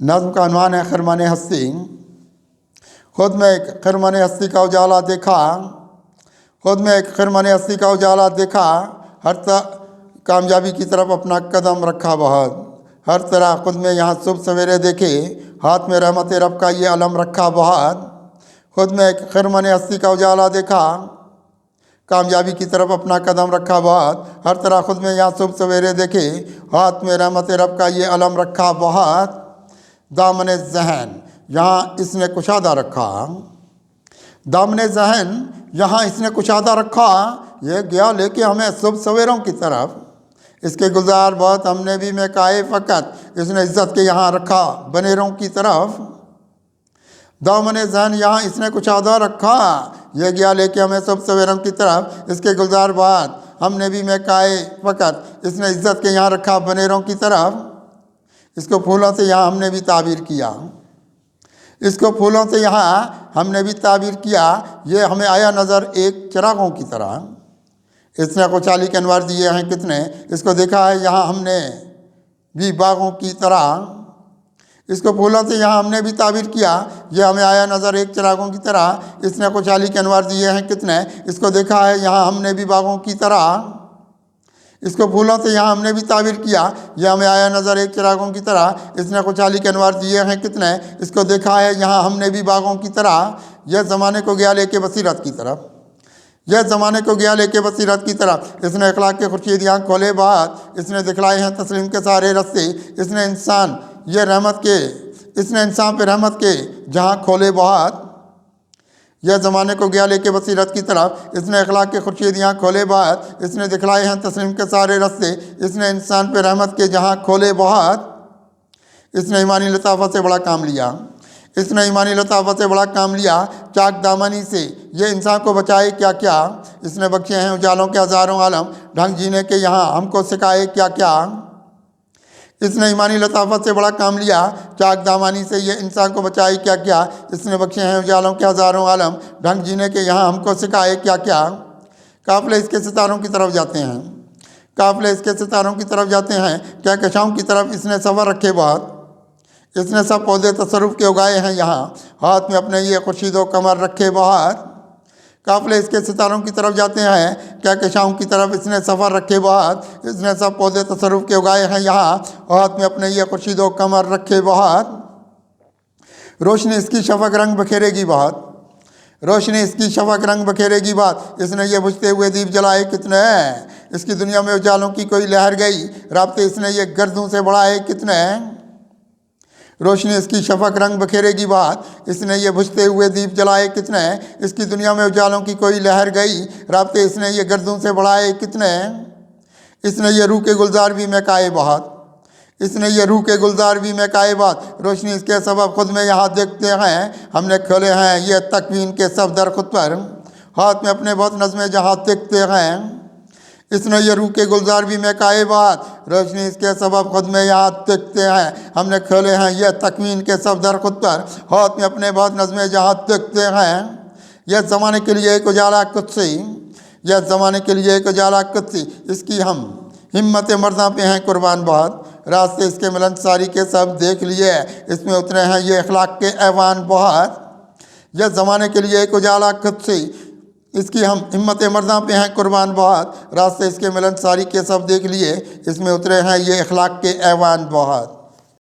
नज़्म का अनवान है खरमान हस्ती। खुद में एक खरमान हस्ती का उजाला देखा, खुद में एक खरमान हस्ती का उजाला देखा, हर कामयाबी की तरफ अपना कदम रखा बहुत, हर तरह खुद में यहाँ सुबह सवेरे देखे, हाथ में रहमत रब का ये अलम रखा बहुत। खुद में एक खरमान हस्ती का उजाला देखा, कामयाबी की तरफ अपना कदम रखा बहुत, हर तरह खुद में यहाँ सुबह सवेरे देखे, हाथ में रहमत रब का ये अलम रखा बहुत। दामन ज़हन यहाँ इसने कुशादा रखा, दामन ज़हन यहाँ इसने कुशादा रखा, ये गया लेके हमें सुबह सवेरों की तरफ, इसके गुलजार बहुत हमने भी में काए फ़कत, इसने इज़्ज़त के यहाँ रखा बनेरों की तरफ। दामन ज़हन यहाँ इसने कुशादा रखा, ये गया लेके हमें सुबह सवेरों की तरफ, इसके गुलजार बहुत हमने भी में काए फ़कत, इसने इज़्ज़त के यहाँ रखा बनेरों की तरफ। इसको फूलों से यहाँ हमने भी ताबीर किया, इसको फूलों से यहाँ हमने भी ताबीर किया, ये हमें आया नज़र एक चिरागों की तरह। इसने खुशहाली के अनवार दिए हैं कितने, इसको देखा है यहाँ हमने भी बागों की तरह। इसको फूलों से यहाँ हमने भी ताबीर किया, ये हमें आया नज़र एक चिरागों की तरह। इसने खुशहाली के अनवार दिए हैं कितने, इसको देखा है यहाँ हमने भी बागों की तरह। इसको फूलों से यहाँ हमने भी ताबीर किया, यह हमें आया नज़र एक चिरागों की तरह। इसने खुशहाली के अनवार दिए हैं कितने, इसको देखा है यहाँ हमने भी बागों की तरह। यह ज़माने को गया लेके बसीरत की तरफ, यह ज़माने को गया लेके बसीरत की तरफ। इसने अखलाक के खुर्शीदियाँ खोले बात, इसने दिखलाए हैं तस्लीम के सारे रस्ते। इसने इंसान ये रहमत के, इसने इंसान पे रहमत के जहाँ खोले बहुत। यह ज़माने को गया लेके बसीरत की तरफ, इसने अखलाक के खुर्शीदियाँ खोले बात, इसने दिखलाए हैं तस्लीम के सारे रस्ते। इसने इंसान पे रहमत के जहाँ खोले बहुत। इसने ईमानी लताफ़त से बड़ा काम लिया, इसने ईमानी लताफ़त से बड़ा काम लिया, चाक दामनी से ये इंसान को बचाए क्या क्या। इसने बख्शे हैं उजालों के हज़ारों आलम, ढंग जीने के यहाँ हमको सिखाए क्या क्या। इसने ईमानी लताफ़त से बड़ा काम लिया, चाक दामानी से ये इंसान को बचाए क्या क्या। इसने बख्शे हैं उजालों के हज़ारों आलम, ढंग जीने के यहाँ हमको सिखाए क्या क्या। काफ़िले इसके सितारों की तरफ जाते हैं, काफ़िले इसके सितारों की तरफ जाते हैं, क्या कशाओं की तरफ इसने सफ़र रखे बहुत। इसने सब पौधे तसरुफ़ के उगाए हैं यहाँ, हाथ में अपने ये खुर्शीदो कमर रखे बहुत। काफ़िले इसके सितारों की तरफ जाते हैं, क्या कशाओं की तरफ इसने सफ़र रखे बहुत। इसने सब पौधे तसरुफ़ के उगाए हैं यहाँ, हाथ में अपने ये खुर्शीदो कमर रखे बहुत। रोशनी इसकी शफ़क़ रंग बखेरेगी बहुत, रोशनी इसकी शफ़क़ रंग बखेरेगी बात। इसने ये बुझते हुए दीप जलाए कितने, इसकी दुनिया में उजालों की कोई लहर गई, राब्ते इसने ये गर्दों से बढ़ाए कितने। रोशनी इसकी शफ़क़ रंग बखेरेगी बात, इसने ये बुझते हुए दीप जलाए कितने। इसकी दुनिया में उजालों की कोई लहर गई, राब्ते इसने ये गर्दों से बढ़ाए कितने। इसने ये रूह के गुलजार भी महकाए बहुत, इसने ये रूह के गुलजार भी महकाए बात। रोशनी इसके सबब खुद में यहाँ देखते हैं, हमने खोले हैं ये तकवीन के सब दर खुद पर, हाथ में अपने बहुत नज़में जहाँ देखते हैं। इसने ये रूह के गुलजार भी महकाए बात, रोशनी इसके सबब खुद में यहाँ देखते हैं, हमने खोले हैं ये तकवीन के सब दर खुद पर, हाथ में अपने बहुत नज़में जहाँ देखते हैं। यह ज़माने के लिए एक उजाला कुदसी, यह ज़माने के लिए एक उजाला कुदसी, इसकी हम हिम्मत मर्दा पे हैं कुर्बान बहुत। रास्ते इसके मिलनसारी के सब देख लिए, इसमें उतरे हैं ये अखलाक के ऐवान बहुत। यह ज़माने के लिए एक उजाला कुदसी, इसकी हम हिम्मत मर्दा पे हैं कुर्बान बहुत। रास्ते इसके मिलनसारी के सब देख लिए, इसमें उतरे हैं ये अखलाक के ऐवान बहुत।